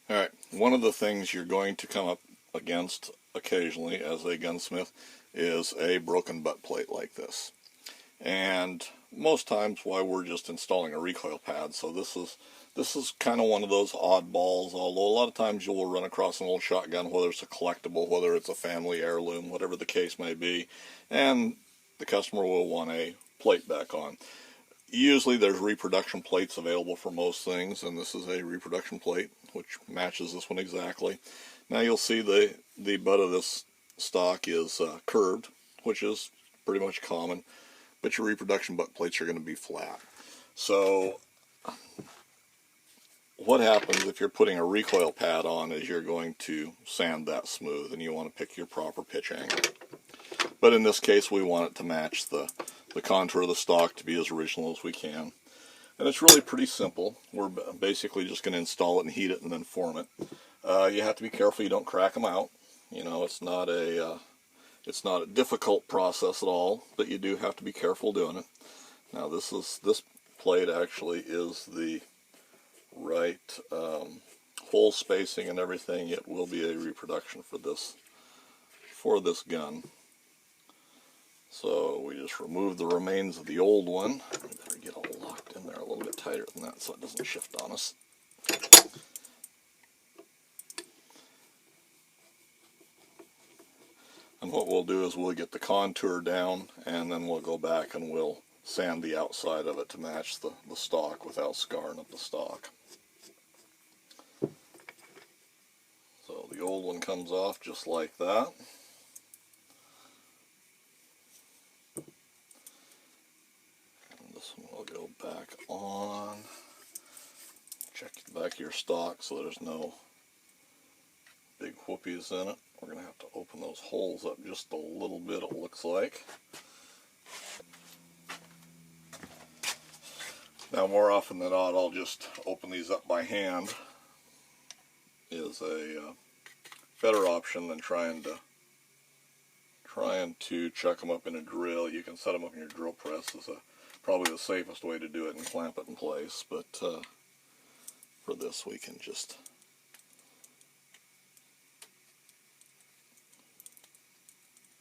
Alright, one of the things you're going to come up against occasionally as a gunsmith is a broken butt plate like this. And most times why we're just installing a recoil pad, so this is kind of one of those oddballs, although a lot of times you'll run across an old shotgun, whether it's a collectible, whether it's a family heirloom, whatever the case may be, and the customer will want a plate back on. Usually there's reproduction plates available for most things, and this is a reproduction plate which matches this one exactly. Now you'll see the butt of this stock is curved, which is pretty much common, but your reproduction butt plates are going to be flat. So what happens if you're putting a recoil pad on is you're going to sand that smooth, and you want to pick your proper pitch angle. But in this case we want it to match the contour of the stock, to be as original as we can. And it's really pretty simple. We're basically just going to install it and heat it and then form it. You have to be careful you don't crack them out. You know, it's not a difficult process at all, but you do have to be careful doing it. Now this plate actually is the right hole spacing and everything. It will be a reproduction for this gun. So we just remove the remains of the old one. We better get all locked in there a little bit tighter than that so it doesn't shift on us. And what we'll do is we'll get the contour down, and then we'll go back and we'll sand the outside of it to match the stock without scarring up the stock. So the old one comes off just like that. This one will go back on. Check the back of your stock so there's no big whoopies in it. We're going to have to open those holes up just a little bit, it looks like. Now more often than not I'll just open these up by hand. Is a better option than trying to chuck them up in a drill. You can set them up in your drill press is probably the safest way to do it and clamp it in place, but for this we can just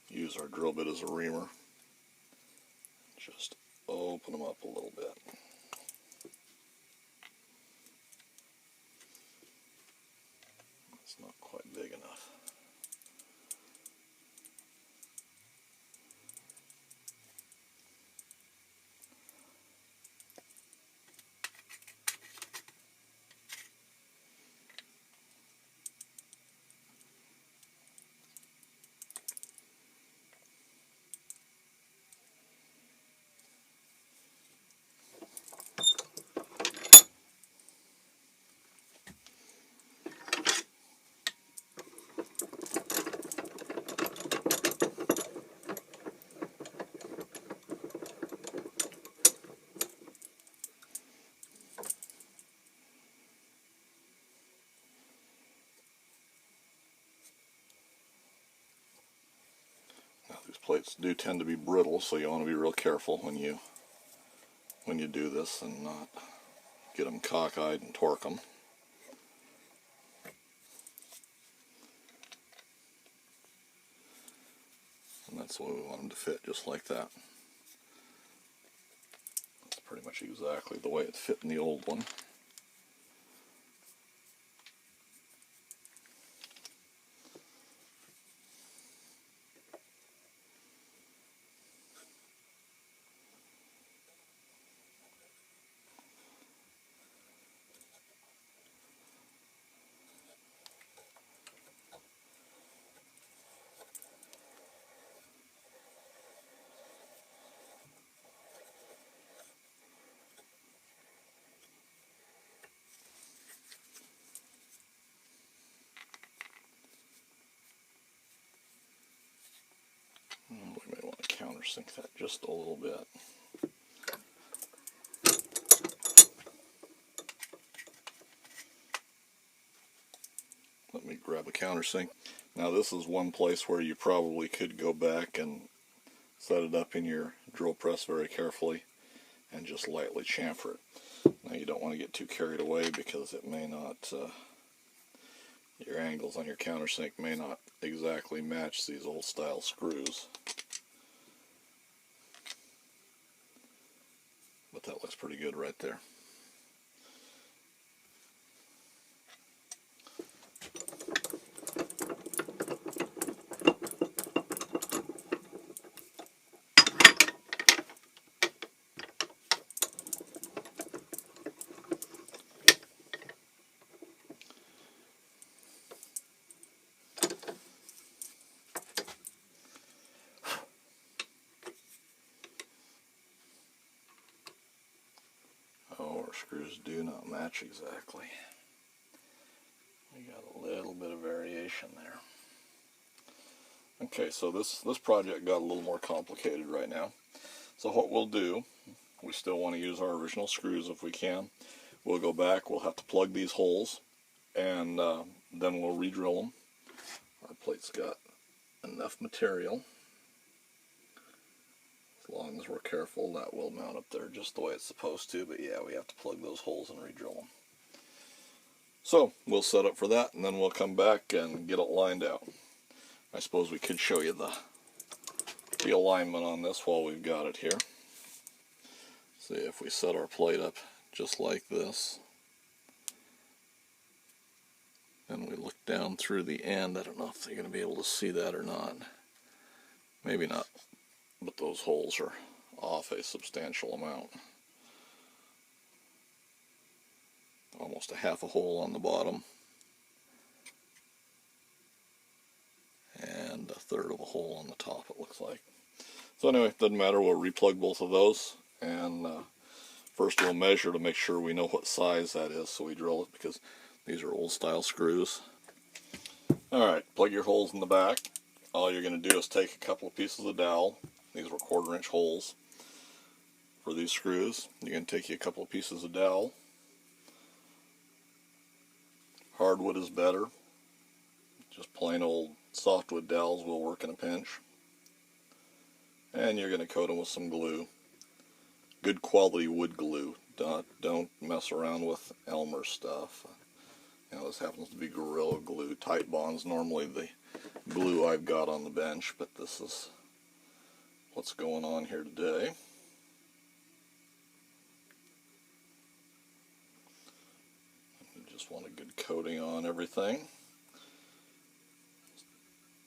use our drill bit as a reamer. Just open them up a little bit. It's not quite big enough. These plates do tend to be brittle, so you want to be real careful when you do this and not get them cockeyed and torque them. And that's the way we want them to fit, just like that. That's pretty much exactly the way it fit in the old one. We may want to countersink that just a little bit. Let me grab a countersink. Now this is one place where you probably could go back and set it up in your drill press very carefully and just lightly chamfer it. Now you don't want to get too carried away because it may not Your angles on your countersink may not exactly match these old style screws, but that looks pretty good right there. Oh, our screws do not match exactly. We got a little bit of variation there. Okay, so this project got a little more complicated right now. So what we'll do, we still want to use our original screws if we can. We'll go back, we'll have to plug these holes, and then we'll re-drill them. Our plate's got enough material. As long as we're careful, that will mount up there just the way it's supposed to, but yeah, we have to plug those holes and re-drill them. So, we'll set up for that, and then we'll come back and get it lined out. I suppose we could show you the alignment on this while we've got it here. See, if we set our plate up just like this, and we look down through the end, I don't know if they're going to be able to see that or not. Maybe not, but those holes are off a substantial amount. Almost a half a hole on the bottom, and a third of a hole on the top, it looks like. So anyway, doesn't matter, we'll replug both of those, and first we'll measure to make sure we know what size that is, so we drill it, because these are old style screws. Alright, plug your holes in the back. All you're going to do is take a couple of pieces of dowel. These were 1/4 inch holes for these screws. You're going to take you a couple of pieces of dowel. Hardwood is better. Just plain old softwood dowels will work in a pinch. And you're going to coat them with some glue. Good quality wood glue. Don't mess around with Elmer stuff. You know, this happens to be Gorilla Glue. Tight Bond's normally the glue I've got on the bench, but this is what's going on here today. You just want a good coating on everything.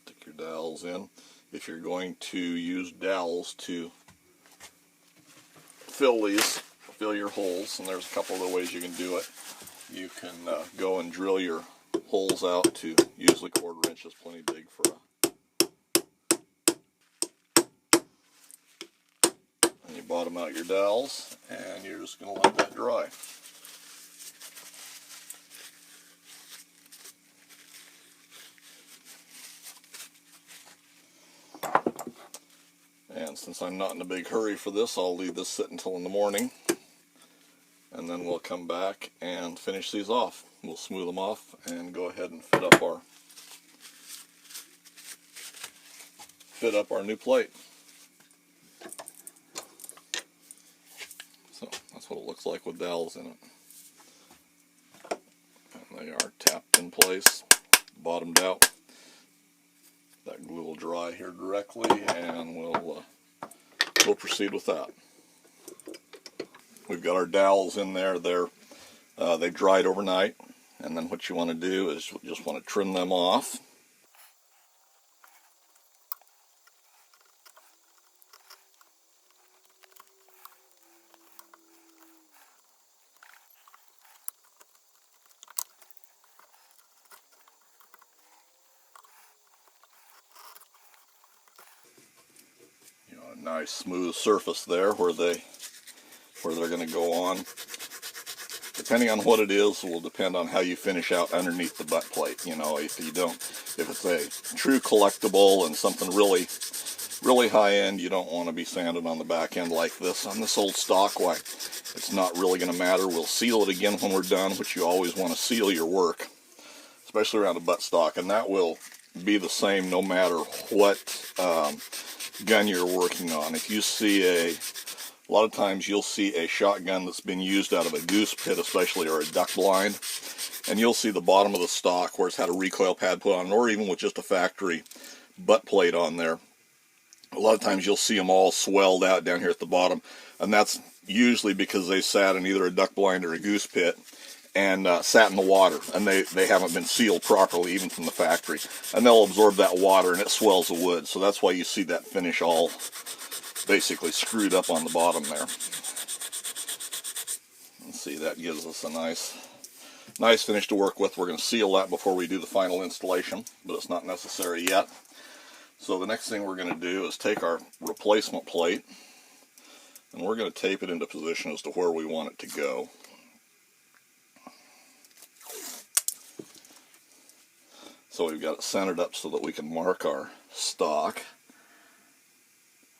Stick your dowels in. If you're going to use dowels to fill your holes, and there's a couple of other ways you can do it. You can go and drill your holes out to usually 1/4 inch is plenty big for and you bottom out your dowels, and you're just going to let that dry. And since I'm not in a big hurry for this, I'll leave this sit until in the morning, and then we'll come back and finish these off. We'll smooth them off and go ahead and fit up our new plate. So that's what it looks like with dowels in it. And they are tapped in place, bottomed out. That glue will dry here directly, and we'll proceed with that. We've got our dowels in there. They've dried overnight, and then what you want to do is you just want to trim them off. You know, a nice smooth surface there where they're going to go on. Depending on what it is will depend on how you finish out underneath the butt plate. You know, if it's a true collectible and something really high end, you don't want to be sanded on the back end like this. On this old stock, why, it's not really going to matter. We'll seal it again when we're done, which you always want to seal your work, especially around a butt stock, and that will be the same no matter what gun you're working on. If you see a A lot of times you'll see a shotgun that's been used out of a goose pit especially, or a duck blind, and you'll see the bottom of the stock where it's had a recoil pad put on, or even with just a factory butt plate on there. A lot of times you'll see them all swelled out down here at the bottom, and that's usually because they sat in either a duck blind or a goose pit and sat in the water, and they haven't been sealed properly even from the factory, and they'll absorb that water and it swells the wood. So that's why you see that finish all basically screwed up on the bottom there. And see, that gives us a nice finish to work with. We're going to seal that before we do the final installation, but it's not necessary yet. So the next thing we're going to do is take our replacement plate, and we're going to tape it into position as to where we want it to go. So we've got it centered up so that we can mark our stock.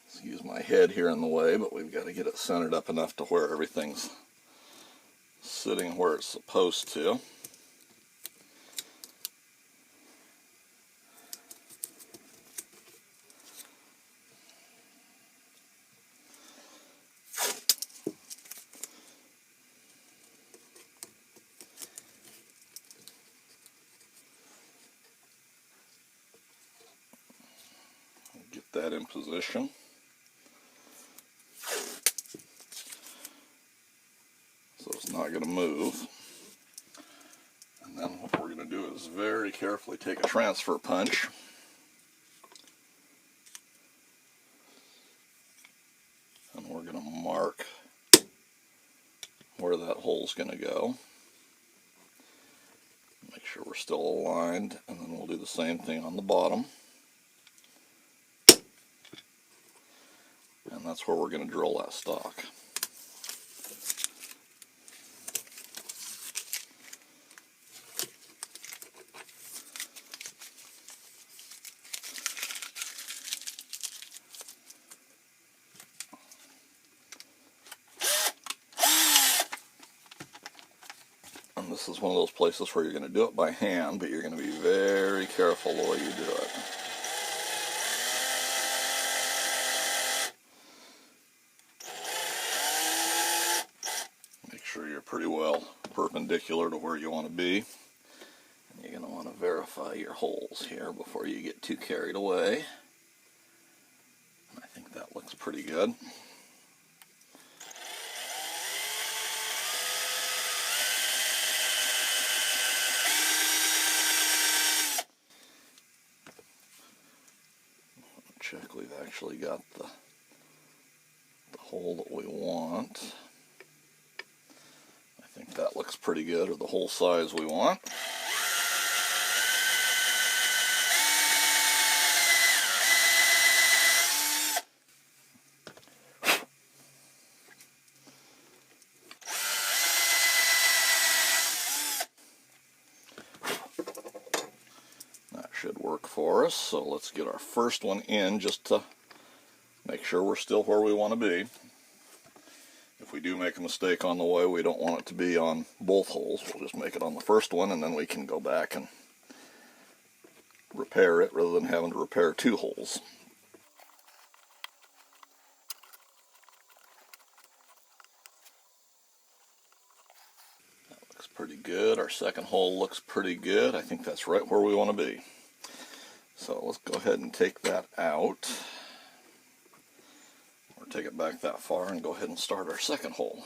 Excuse my head here in the way, but we've got to get it centered up enough to where everything's sitting where it's supposed to. Get that in position. So it's not going to move. And then what we're going to do is very carefully take a transfer punch. And we're going to mark where that hole's going to go. Make sure we're still aligned, and then we'll do the same thing on the bottom. And that's where we're going to drill that stock. And this is one of those places where you're going to do it by hand, but you're going to be very careful the way you do it. Make sure you're pretty well perpendicular to where you want to be. And you're going to want to verify your holes here before you get too carried away. I think that looks pretty good. Check we've actually got the hole that we want. I think that looks pretty good, or the hole size we want. Should work for us. So let's get our first one in just to make sure we're still where we want to be. If we do make a mistake on the way, we don't want it to be on both holes. We'll just make it on the first one, and then we can go back and repair it rather than having to repair two holes. That looks pretty good. Our second hole looks pretty good. I think that's right where we want to be. So let's go ahead and take that out, or take it back that far and go ahead and start our second hole.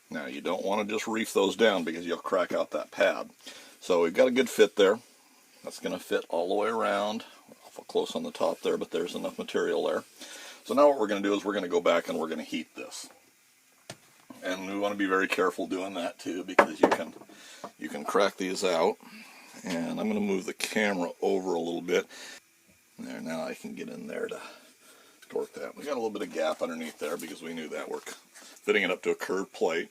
Now you don't want to just reef those down because you'll crack out that pad. So we've got a good fit there. That's going to fit all the way around. Awful close on the top there, but there's enough material there. So now what we're going to do is we're going to go back and we're going to heat this. And we want to be very careful doing that too, because you can crack these out. And I'm going to move the camera over a little bit. There, now I can get in there to torque that. We got a little bit of gap underneath there because we knew that. We're fitting it up to a curved plate.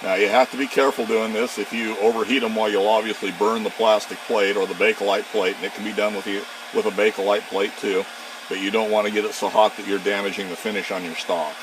Now you have to be careful doing this. If you overheat them, well, you'll obviously burn the plastic plate or the Bakelite plate, and it can be done with a Bakelite plate too. But you don't want to get it so hot that you're damaging the finish on your stock.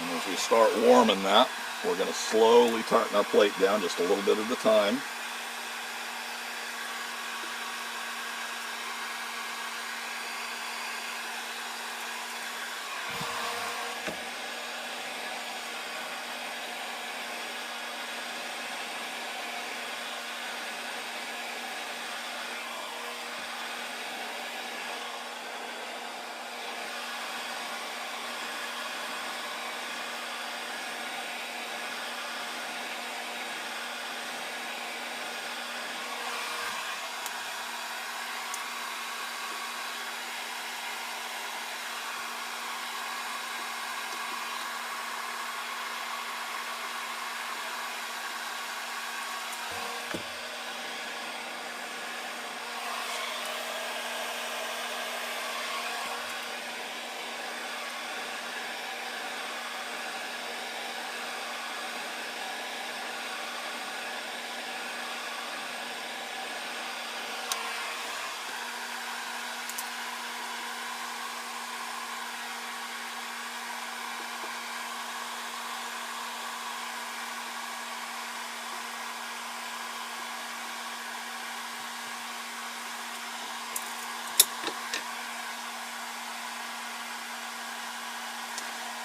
And as we start warming that, we're going to slowly tighten our plate down just a little bit at a time.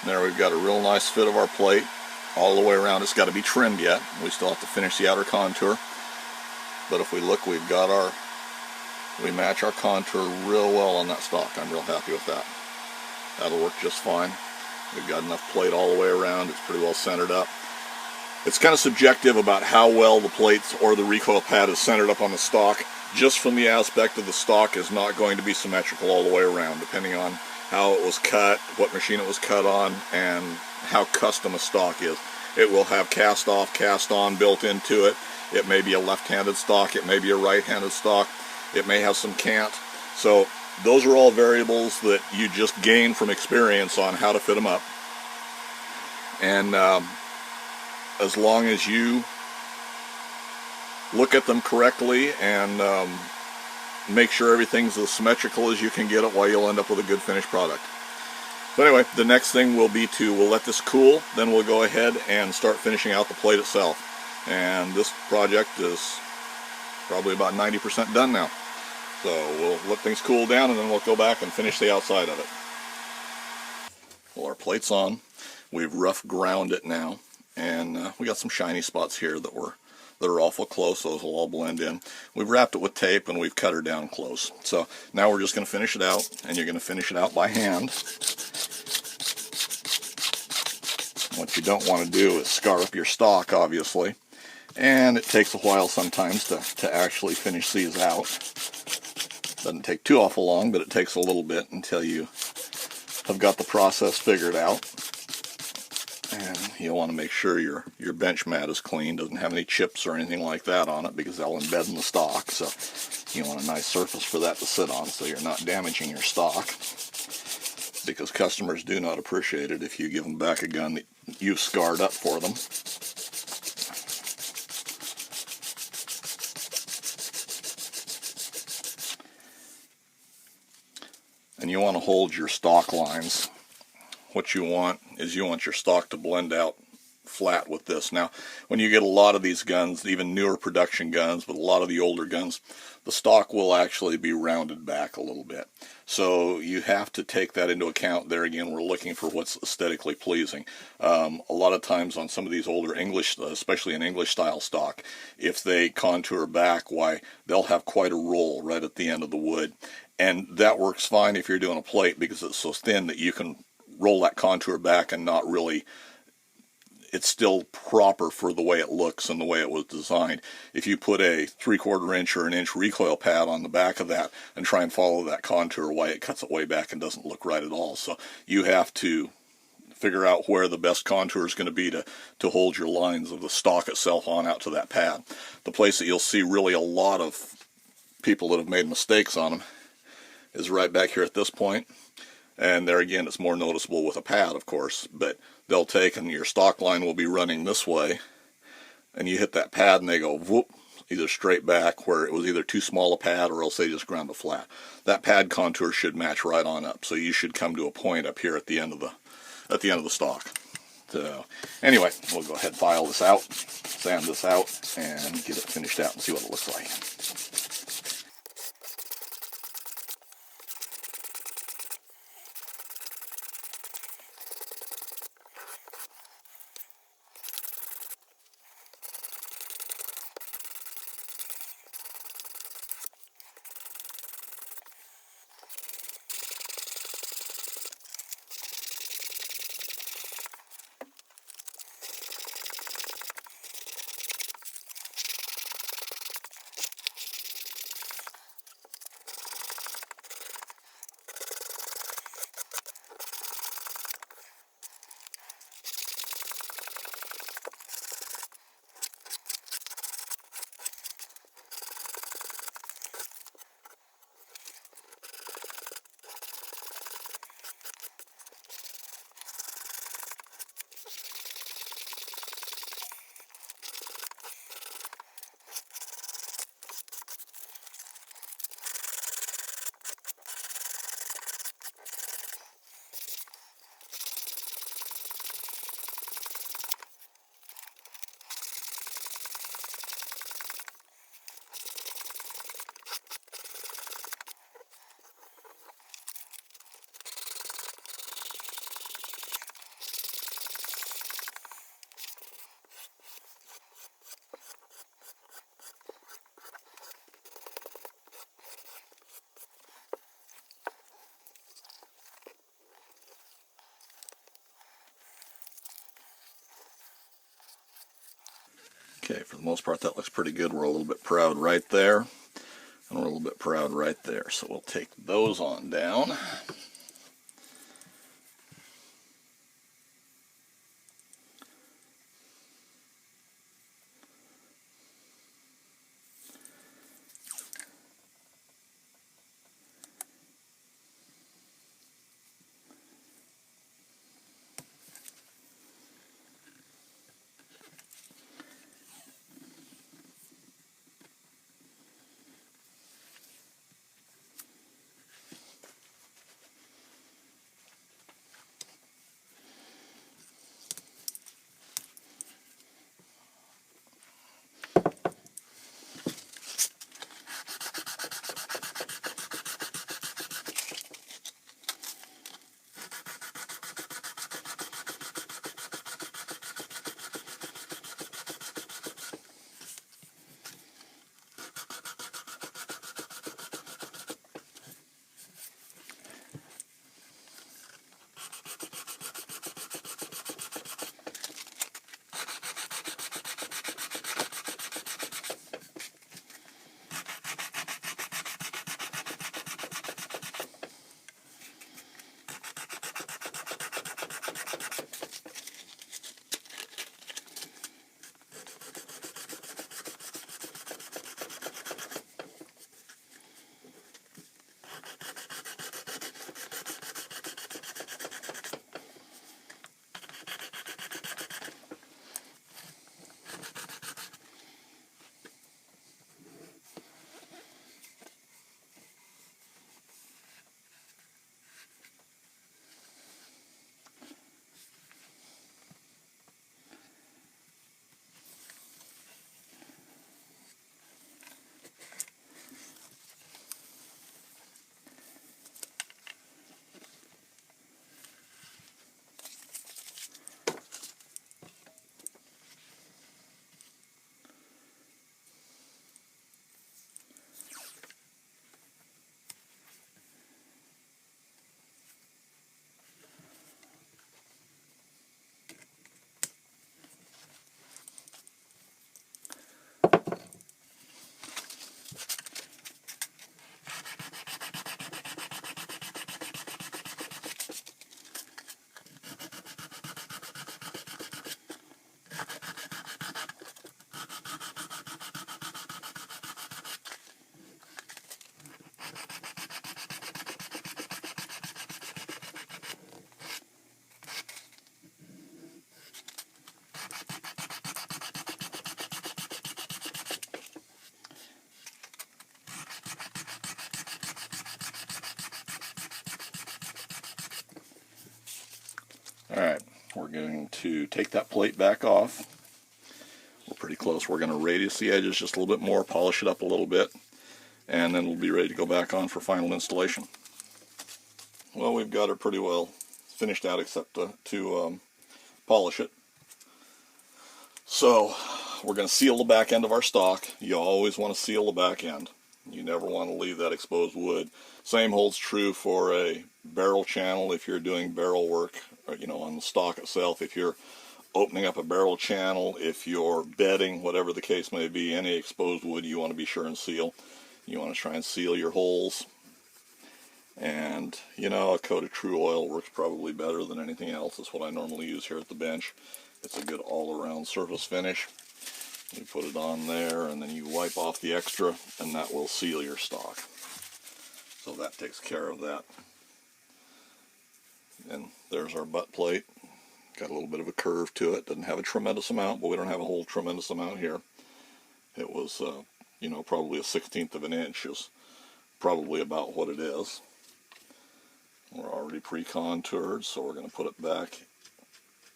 There we've got a real nice fit of our plate all the way around. It's got to be trimmed yet. We still have to finish the outer contour. But if we look, we match our contour real well on that stock. I'm real happy with that. That'll work just fine. We've got enough plate all the way around. It's pretty well centered up. It's kind of subjective about how well the plates or the recoil pad is centered up on the stock. Just from the aspect of the stock is not going to be symmetrical all the way around, depending on how it was cut, what machine it was cut on, and how custom a stock is. It will have cast off, cast on built into it. It may be a left-handed stock, it may be a right-handed stock, it may have some cant. So those are all variables that you just gain from experience on how to fit them up. And as long as you look at them correctly and make sure everything's as symmetrical as you can get it, while you'll end up with a good finished product. So anyway, the next thing will be we'll let this cool, then we'll go ahead and start finishing out the plate itself. And this project is probably about 90% done now. So we'll let things cool down and then we'll go back and finish the outside of it. Well, our plate's on. We've rough ground it now, and we got some shiny spots here that are awful close. Those will all blend in. We've wrapped it with tape and we've cut her down close. So now we're just going to finish it out, and you're going to finish it out by hand. What you don't want to do is scar up your stock, obviously, and it takes a while sometimes to actually finish these out. Doesn't take too awful long, but it takes a little bit until you have got the process figured out. And you'll want to make sure your bench mat is clean, doesn't have any chips or anything like that on it, because they'll embed in the stock. So you want a nice surface for that to sit on so you're not damaging your stock, because customers do not appreciate it if you give them back a gun that you've scarred up for them. And you want to hold your stock lines what you want is you want your stock to blend out flat with this. Now, when you get a lot of these guns, even newer production guns, but a lot of the older guns, the stock will actually be rounded back a little bit. So you have to take that into account. There again, we're looking for what's aesthetically pleasing. A lot of times on some of these older English, especially an English style stock, if they contour back, why, they'll have quite a roll right at the end of the wood. And that works fine if you're doing a plate because it's so thin that you can roll that contour back and not really, it's still proper for the way it looks and the way it was designed. If you put a 3/4 inch or an inch recoil pad on the back of that and try and follow that contour, why, it cuts it way back and doesn't look right at all. So you have to figure out where the best contour is going to be to hold your lines of the stock itself on out to that pad. The place that you'll see really a lot of people that have made mistakes on them is right back here at this point. And there again, it's more noticeable with a pad, of course, but they'll take and your stock line will be running this way, and you hit that pad and they go whoop, either straight back where it was either too small a pad or else they just ground it flat. That pad contour should match right on up, so you should come to a point up here at the end of the stock. So anyway, we'll go ahead and file this out, sand this out, and get it finished out and see what it looks like. Okay, for the most part that looks pretty good. We're a little bit proud right there, and we're a little bit proud right there. So we'll take those on down. Alright, we're going to take that plate back off. We're pretty close. We're going to radius the edges just a little bit more, polish it up a little bit, and then we'll be ready to go back on for final installation. Well, we've got it pretty well finished out except to polish it. So we're going to seal the back end of our stock. You always want to seal the back end. You never want to leave that exposed wood. Same holds true for a barrel channel if you're doing barrel work, or, on the stock itself. If you're opening up a barrel channel, if you're bedding, whatever the case may be, any exposed wood you want to be sure and seal. You want to try and seal your holes. And, a coat of True Oil works probably better than anything else. It's what I normally use here at the bench. It's a good all-around surface finish. You put it on there, and then you wipe off the extra, and that will seal your stock. So that takes care of that. And there's our butt plate. Got a little bit of a curve to it. Doesn't have a tremendous amount, but we don't have a whole tremendous amount here. It was, probably a 1/16 of an inch is probably about what it is. We're already pre-contoured, so we're going to put it back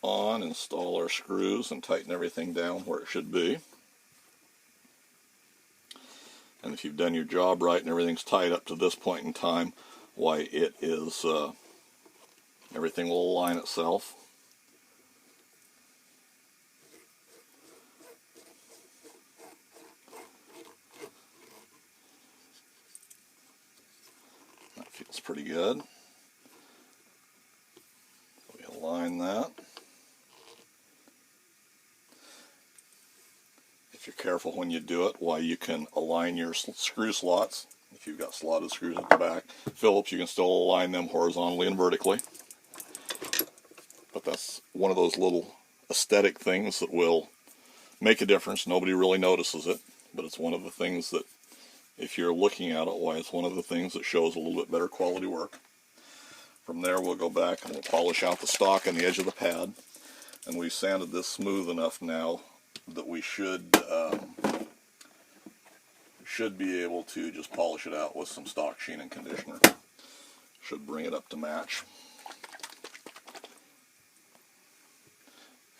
on, install our screws, and tighten everything down where it should be. And if you've done your job right and everything's tight up to this point in time, why it is, everything will align itself. That feels pretty good. We align that. If you're careful when you do it, why you can align your screw slots. If you've got slotted screws at the back, Phillips, you can still align them horizontally and vertically. But that's one of those little aesthetic things that will make a difference. Nobody really notices it, but it's one of the things that, if you're looking at it, why it's one of the things that shows a little bit better quality work. From there, we'll go back and we'll polish out the stock and the edge of the pad. And we've sanded this smooth enough now that we should be able to just polish it out with some stock sheen and conditioner. Should bring it up to match.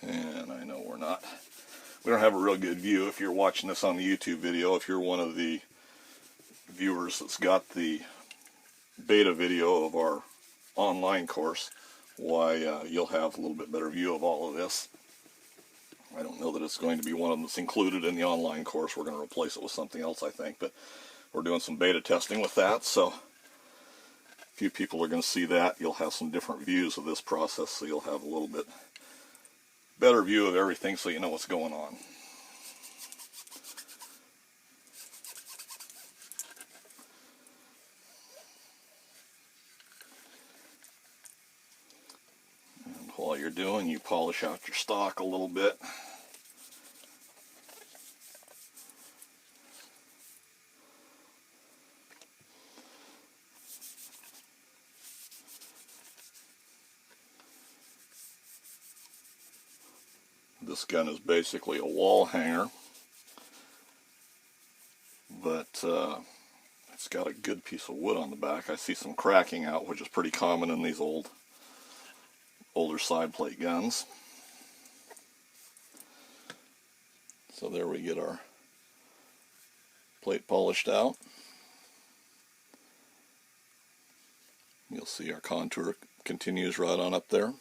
And I know we don't have a real good view if you're watching this on the YouTube video. If you're one of the viewers that's got the beta video of our online course, why you'll have a little bit better view of all of this. I don't know that it's going to be one of them that's included in the online course. We're going to replace it with something else, I think, but we're doing some beta testing with that, so a few people are going to see that. You'll have some different views of this process, so you'll have a little bit better view of everything so you know what's going on. And while you're doing, you polish out your stock a little bit. This gun is basically a wall hanger, but it's got a good piece of wood on the back. I see some cracking out, which is pretty common in these older side plate guns. So there we get our plate polished out. You'll see our contour continues right on up there.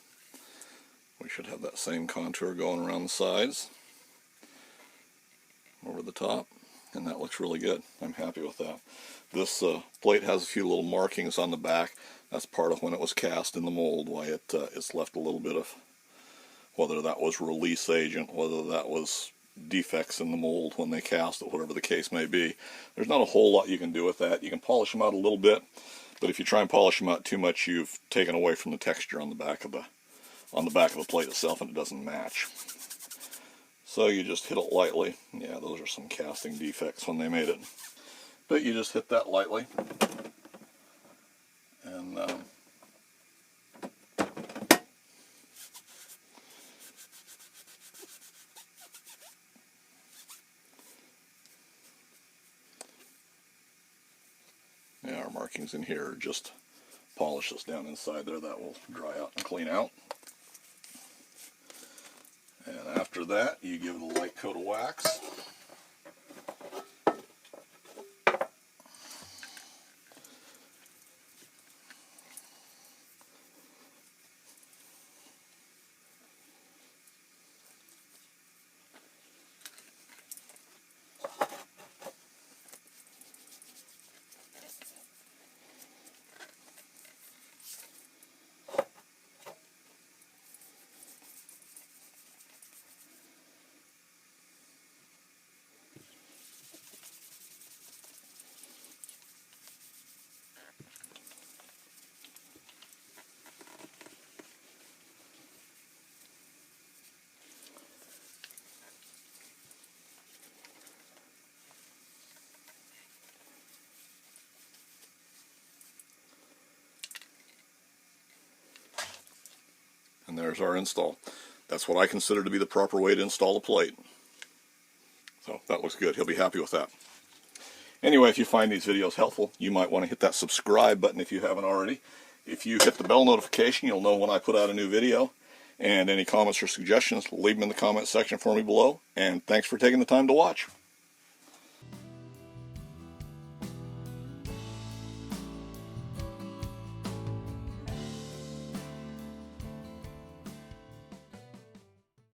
We should have that same contour going around the sides, over the top, and that looks really good. I'm happy with that. This plate has a few little markings on the back. That's part of when it was cast in the mold, why it's left a little bit of, whether that was release agent, whether that was defects in the mold when they cast it, whatever the case may be. There's not a whole lot you can do with that. You can polish them out a little bit, but if you try and polish them out too much, you've taken away from the texture on the back of the plate itself, and it doesn't match. So you just hit it lightly. Yeah, those are some casting defects when they made it. But you just hit that lightly, and yeah, our markings in here are just polishes down inside there. That will dry out and clean out. And after that, you give it a light coat of wax. And there's our install. That's what I consider to be the proper way to install a plate. So that looks good. He'll be happy with that. Anyway, if you find these videos helpful, you might want to hit that subscribe button if you haven't already. If you hit the bell notification, you'll know when I put out a new video. And any comments or suggestions, leave them in the comment section for me below. And thanks for taking the time to watch.